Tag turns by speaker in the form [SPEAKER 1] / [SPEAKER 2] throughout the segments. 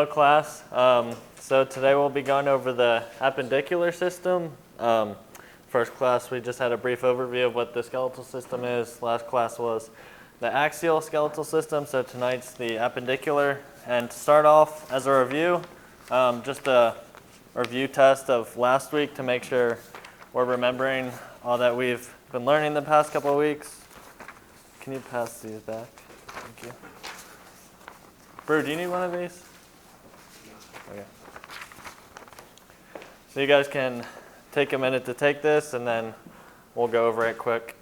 [SPEAKER 1] Hello class. So today we'll be going over the appendicular system. First class we just had a brief overview of what the skeletal system is. Last class was the axial skeletal system, so tonight's the appendicular. And to start off as a review, just a review test of last week to make sure we're remembering all that we've been learning the past couple of weeks. Can you pass these back? Thank you. Brew, do you need one of these? Okay. So you guys can take a minute to take this and then we'll go over it quick.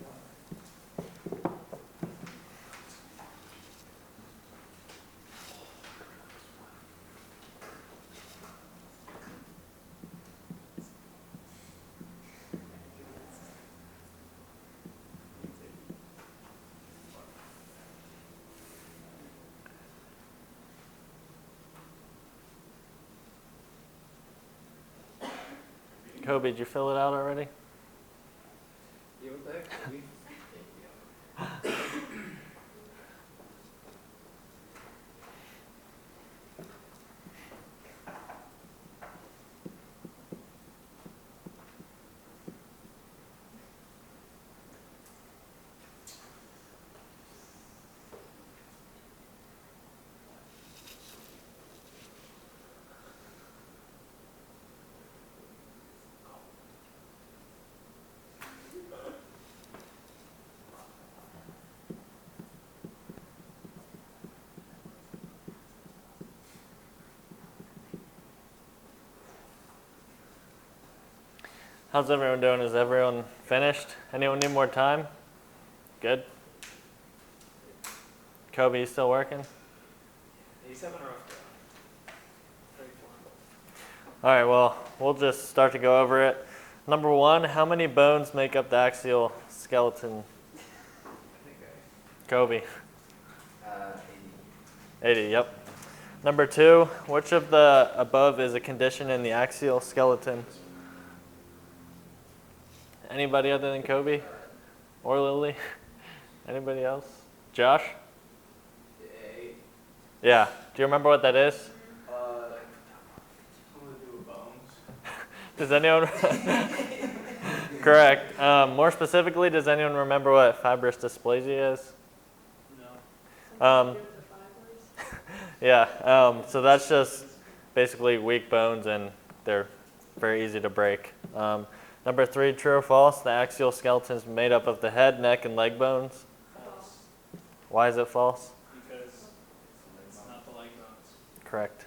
[SPEAKER 1] Kobe, did you fill it out already?
[SPEAKER 2] You were there, Kobe.
[SPEAKER 1] How's everyone doing? Is everyone finished? Anyone need more time? Good? Kobe, you still working?
[SPEAKER 2] He's having a rough day.
[SPEAKER 1] All right, well, we'll just start to go over it. Number one, how many bones make up the axial skeleton? Kobe. 80, yep. Number two, which of the above is a condition in the axial skeleton? Anybody other than Kobe or Lily? Anybody else? Josh? Yeah. Do you remember what that is?
[SPEAKER 2] Something to do with bones.
[SPEAKER 1] Does anyone? Correct. More specifically, does anyone remember what fibrous dysplasia is?
[SPEAKER 2] No.
[SPEAKER 1] Yeah. So that's just basically weak bones, and they're very easy to break. Number three, true or false? The axial skeleton is made up of the head, neck, and leg bones.
[SPEAKER 2] False.
[SPEAKER 1] Why is it false?
[SPEAKER 2] Because it's not the leg bones.
[SPEAKER 1] Correct.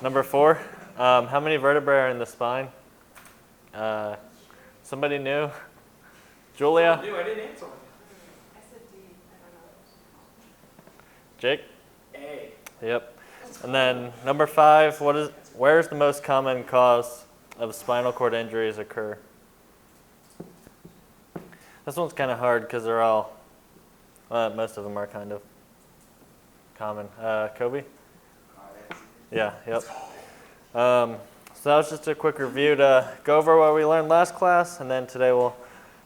[SPEAKER 1] Number four, how many vertebrae are in the spine? Somebody new? Julia?
[SPEAKER 2] I didn't answer one.
[SPEAKER 3] I said D. I don't know.
[SPEAKER 1] Jake?
[SPEAKER 2] A.
[SPEAKER 1] Yep. And then number five, where is the most common cause of spinal cord injuries occur? This one's kind of hard because they're all, most of them are kind of common. Kobe? Yeah, yep. So that was just a quick review to go over what we learned last class, and then today we'll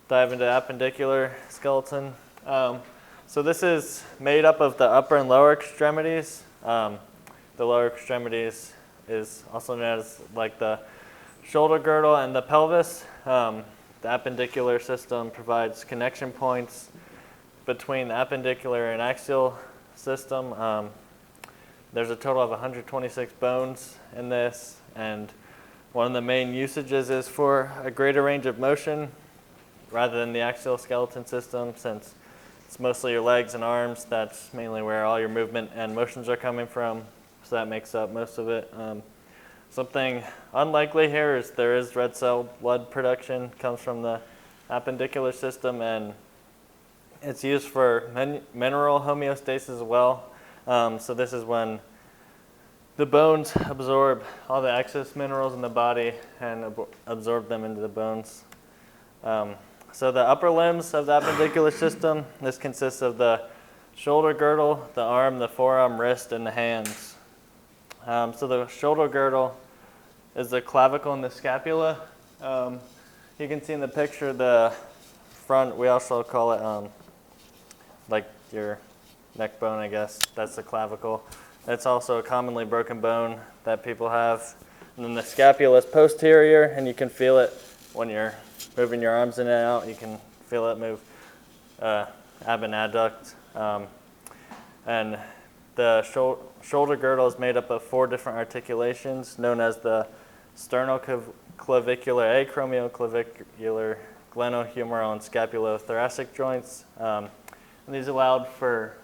[SPEAKER 1] dive into appendicular skeleton. So this is made up of the upper and lower extremities. The lower extremities is also known as like the shoulder girdle and the pelvis. The appendicular system provides connection points between the appendicular and axial system. There's a total of 126 bones in this, and one of the main usages is for a greater range of motion rather than the axial skeleton system, since it's mostly your legs and arms. That's mainly where all your movement and motions are coming from, so that makes up most of it. Something unlikely here is there is red cell blood production, comes from the appendicular system, and it's used for mineral homeostasis as well. So this is when the bones absorb all the excess minerals in the body and absorb them into the bones. So the upper limbs of the appendicular system, this consists of the shoulder girdle, the arm, the forearm, wrist, and the hands. So the shoulder girdle is the clavicle and the scapula. You can see in the picture the front, we also call it like your neck bone, I guess. That's the clavicle. That's also a commonly broken bone that people have. And then the scapula is posterior, and you can feel it when you're moving your arms in and out. You can feel it move ab and adduct. And the shoulder girdle is made up of 4 different articulations known as the sternoclavicular, acromioclavicular, glenohumeral, and scapulothoracic joints. And these allowed for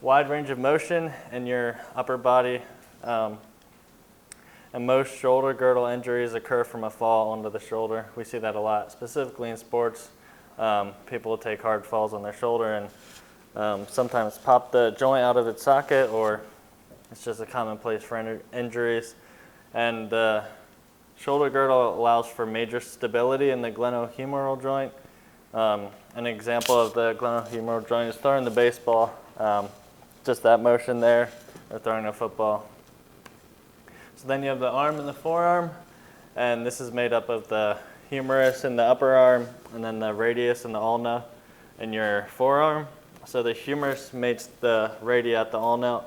[SPEAKER 1] wide range of motion in your upper body. And most shoulder girdle injuries occur from a fall onto the shoulder. We see that a lot, specifically in sports. People will take hard falls on their shoulder and sometimes pop the joint out of its socket, or it's just a common place for injuries. And the shoulder girdle allows for major stability in the glenohumeral joint. An example of the glenohumeral joint is throwing the baseball, just that motion there, or throwing a football. So then you have the arm and the forearm, and this is made up of the humerus in the upper arm, and then the radius and the ulna in your forearm. So the humerus meets the radius at the ulna,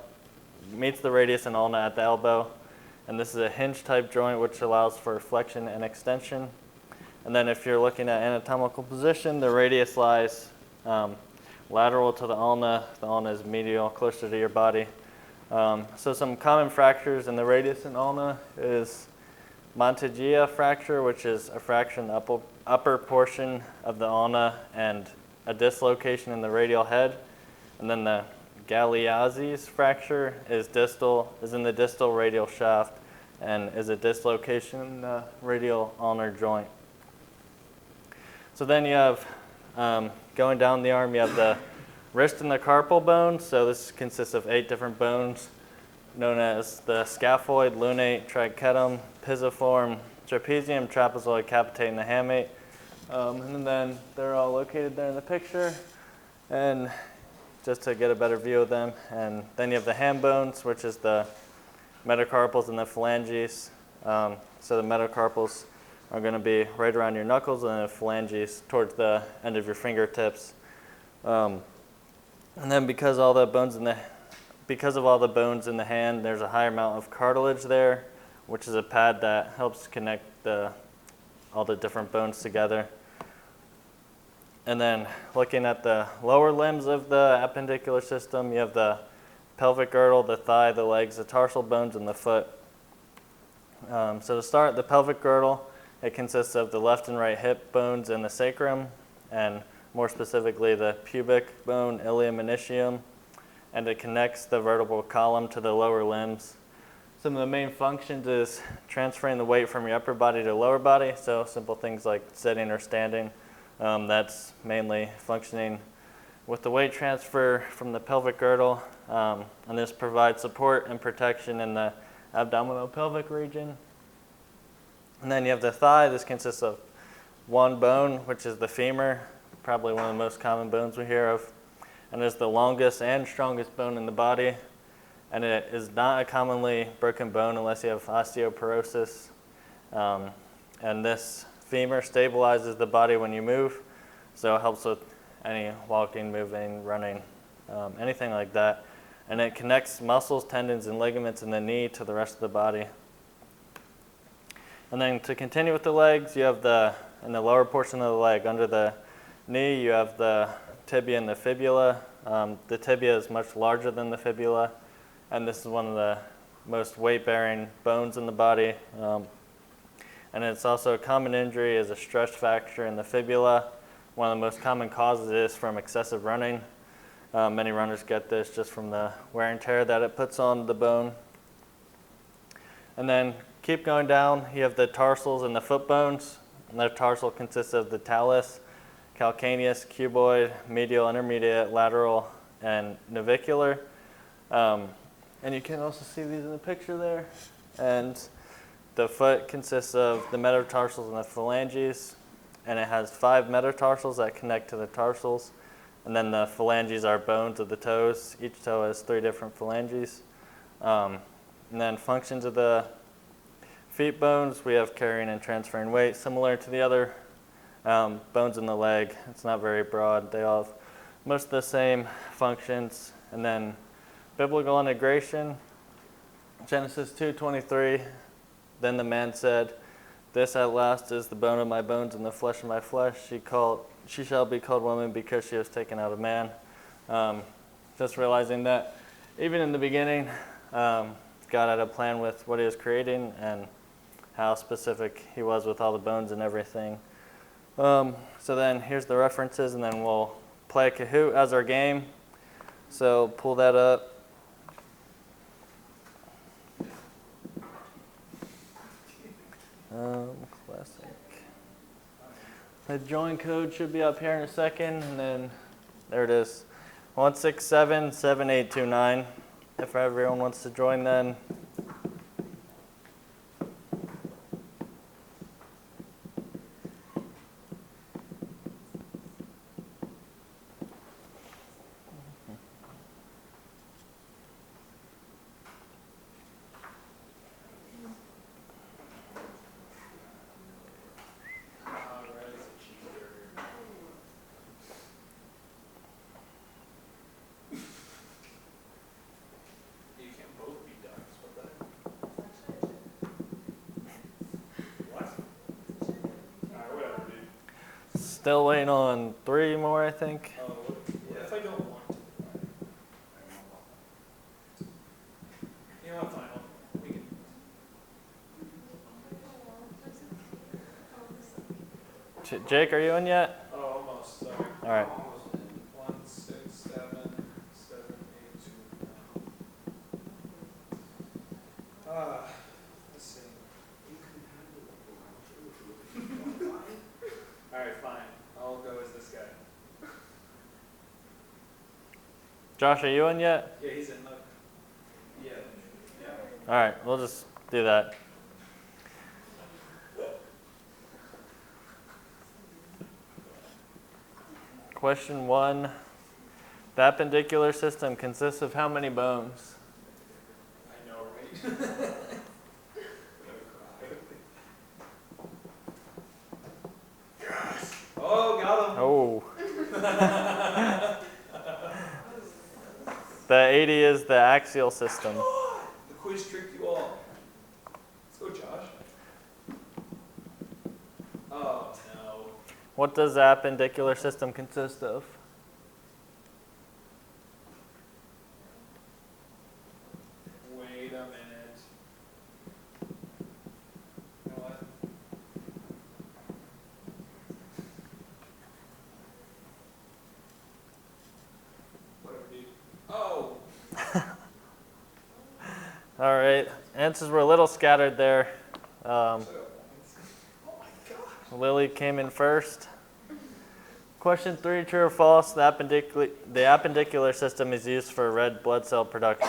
[SPEAKER 1] meets the radius and ulna at the elbow, and this is a hinge type joint which allows for flexion and extension. And then if you're looking at anatomical position, the radius lies lateral to the ulna. The ulna is medial, closer to your body. So some common fractures in the radius and ulna is Monteggia fracture, which is a fracture in the upper portion of the ulna and a dislocation in the radial head. And then the Galeazzi's fracture is in the distal radial shaft and is a dislocation in the radial ulnar joint. So then you have, going down the arm, you have the wrist and the carpal bones. So this consists of 8 different bones known as the scaphoid, lunate, triquetrum, pisiform, trapezium, trapezoid, capitate, and the hamate. And then they're all located there in the picture. And just to get a better view of them. And then you have the ham bones, which is the metacarpals and the phalanges. So the metacarpals are going to be right around your knuckles, and the phalanges towards the end of your fingertips. And then because of all the bones in the hand, there's a high amount of cartilage there, which is a pad that helps connect all the different bones together. And then looking at the lower limbs of the appendicular system, you have the pelvic girdle, the thigh, the legs, the tarsal bones, and the foot. So to start, the pelvic girdle, it consists of the left and right hip bones and the sacrum, and more specifically the pubic bone, ilium and ischium, and it connects the vertebral column to the lower limbs. Some of the main functions is transferring the weight from your upper body to lower body, so simple things like sitting or standing. That's mainly functioning with the weight transfer from the pelvic girdle, and this provides support and protection in the abdominopelvic region. And then you have the thigh. This consists of one bone, which is the femur, probably one of the most common bones we hear of, and is the longest and strongest bone in the body. And it is not a commonly broken bone unless you have osteoporosis. And this femur stabilizes the body when you move, so it helps with any walking, moving, running, anything like that. And it connects muscles, tendons, and ligaments in the knee to the rest of the body. And then to continue with the legs, you have in the lower portion of the leg, under the knee, you have the tibia and the fibula. The tibia is much larger than the fibula, and this is one of the most weight-bearing bones in the body. And it's also a common injury is a stress fracture in the fibula. One of the most common causes is from excessive running. Many runners get this just from the wear and tear that it puts on the bone. And then keep going down, you have the tarsals and the foot bones. And the tarsal consists of the talus, calcaneus, cuboid, medial, intermediate, lateral, and navicular. And you can also see these in the picture there. And the foot consists of the metatarsals and the phalanges, and it has 5 metatarsals that connect to the tarsals. And then the phalanges are bones of the toes. Each toe has 3 different phalanges. And then functions of the feet bones, we have carrying and transferring weight, similar to the other bones in the leg. It's not very broad. They all have most of the same functions. And then biblical integration, Genesis 2:23. Then the man said, "This at last is the bone of my bones and the flesh of my flesh. She shall be called woman because she was taken out of man." Just realizing that even in the beginning, God had a plan with what he was creating and how specific he was with all the bones and everything. So then here's the references, and then we'll play Kahoot as our game. So pull that up. Classic. The join code should be up here in a second, and then there it is. 1677829. If everyone wants to join, then. Still waiting on 3 more, I think.
[SPEAKER 2] What if I don't want to? You know what, fine. We can.
[SPEAKER 1] Jake, are you in yet?
[SPEAKER 2] Oh, almost. Sorry.
[SPEAKER 1] All right.
[SPEAKER 2] 1, 6, 7, 7, 8, 2, 9. Let's see. All right, fine. I'll go as this guy.
[SPEAKER 1] Josh, are you in yet?
[SPEAKER 2] Yeah, he's in. Look. Yeah.
[SPEAKER 1] All right, we'll just do that. Question 1. The appendicular system consists of how many bones?
[SPEAKER 2] I know, right? Oh, got him.
[SPEAKER 1] Oh. The 80 is the axial system.
[SPEAKER 2] The quiz tricked you all. Let's go, Josh. Oh, no.
[SPEAKER 1] What does the appendicular system consist of?
[SPEAKER 2] Wait a minute. You know what? Whatever, dude. Oh!
[SPEAKER 1] All right, answers were a little scattered there.
[SPEAKER 2] Oh my gosh.
[SPEAKER 1] Lily came in first. Question 3, true or false? The appendicular system is used for red blood cell production.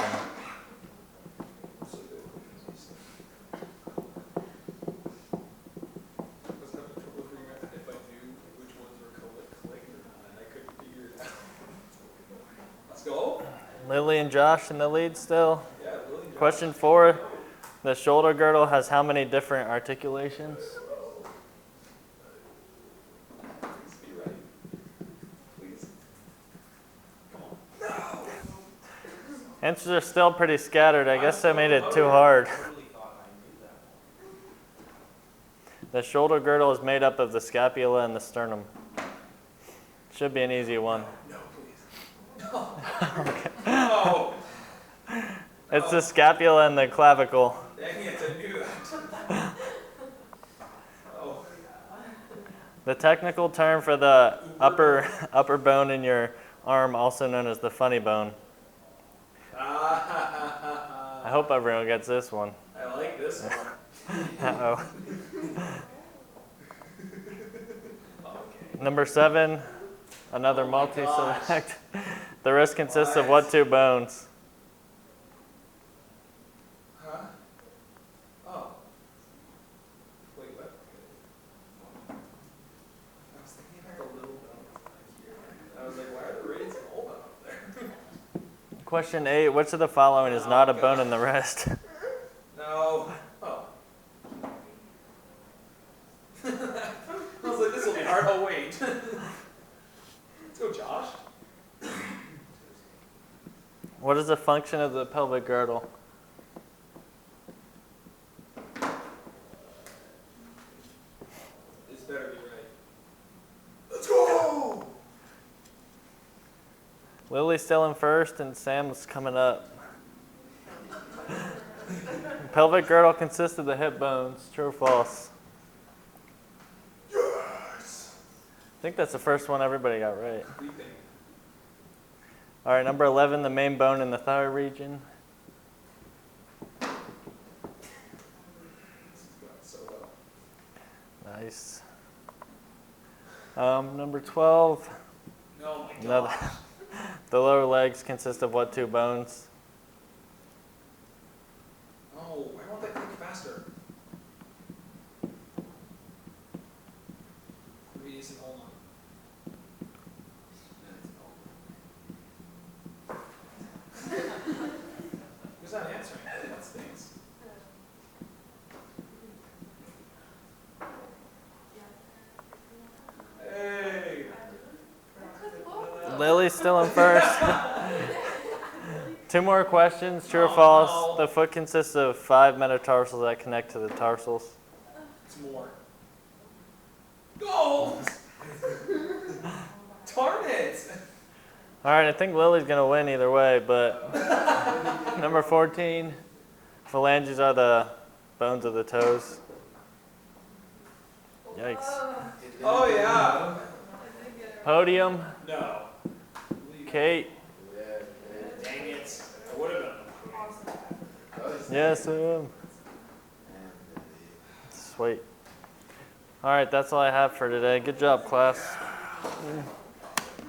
[SPEAKER 2] Let's go.
[SPEAKER 1] Lily and Josh in the lead still.
[SPEAKER 2] Yeah, Lily and Josh.
[SPEAKER 1] Question 4, the shoulder girdle has how many different articulations?
[SPEAKER 2] Please be right. Please. Come on. No!
[SPEAKER 1] Answers are still pretty scattered. I guess I made it too hard.
[SPEAKER 2] I really thought I knew that one.
[SPEAKER 1] The shoulder girdle is made up of the scapula and the sternum. Should be an easy one.
[SPEAKER 2] No, please. No. No.
[SPEAKER 1] It's the scapula and the clavicle.
[SPEAKER 2] Dang it, I knew that. Oh.
[SPEAKER 1] The technical term for the upper bone in your arm, also known as the funny bone. I hope everyone gets this one.
[SPEAKER 2] I like this one.
[SPEAKER 1] Uh-oh.
[SPEAKER 2] Okay.
[SPEAKER 1] Number 7, another
[SPEAKER 2] Oh my
[SPEAKER 1] multi-select. The wrist consists of what 2 bones?
[SPEAKER 2] Huh? Oh. Wait, what? I was thinking about the little bone here. I was like, why are the radius and all up there?
[SPEAKER 1] Question 8, which of the following is not a bone in the wrist?
[SPEAKER 2] No. Oh. I was like, this will be hard. Oh, wait. Let's go, Josh.
[SPEAKER 1] What is the function of the pelvic girdle? Lily's still in first, and Sam's coming up. Pelvic girdle consists of the hip bones. True or false?
[SPEAKER 2] Yes.
[SPEAKER 1] I think that's the first one everybody got right.
[SPEAKER 2] We think.
[SPEAKER 1] All right, number 11, the main bone in the thyroid region.
[SPEAKER 2] This is going so well.
[SPEAKER 1] Nice. Number 12,
[SPEAKER 2] Oh my
[SPEAKER 1] another,
[SPEAKER 2] gosh.
[SPEAKER 1] the lower legs consist of what two bones?
[SPEAKER 2] Oh, why won't that click faster? Maybe it's an hold on. Who's not answering? That stinks. Hey.
[SPEAKER 1] Lily's still in first. 2 more questions, true or
[SPEAKER 2] Oh,
[SPEAKER 1] false?
[SPEAKER 2] no.
[SPEAKER 1] The foot consists of 5 metatarsals that connect to the tarsals.
[SPEAKER 2] It's more. Go! Darn it!
[SPEAKER 1] All right, I think Lily's going to win either way, but number 14, phalanges are the bones of the toes. Yikes.
[SPEAKER 2] Oh yeah.
[SPEAKER 1] Podium,
[SPEAKER 2] No.
[SPEAKER 1] Kate.
[SPEAKER 2] Dang it. I would have done.
[SPEAKER 1] Yes, sweet. All right, that's all I have for today. Good job, class.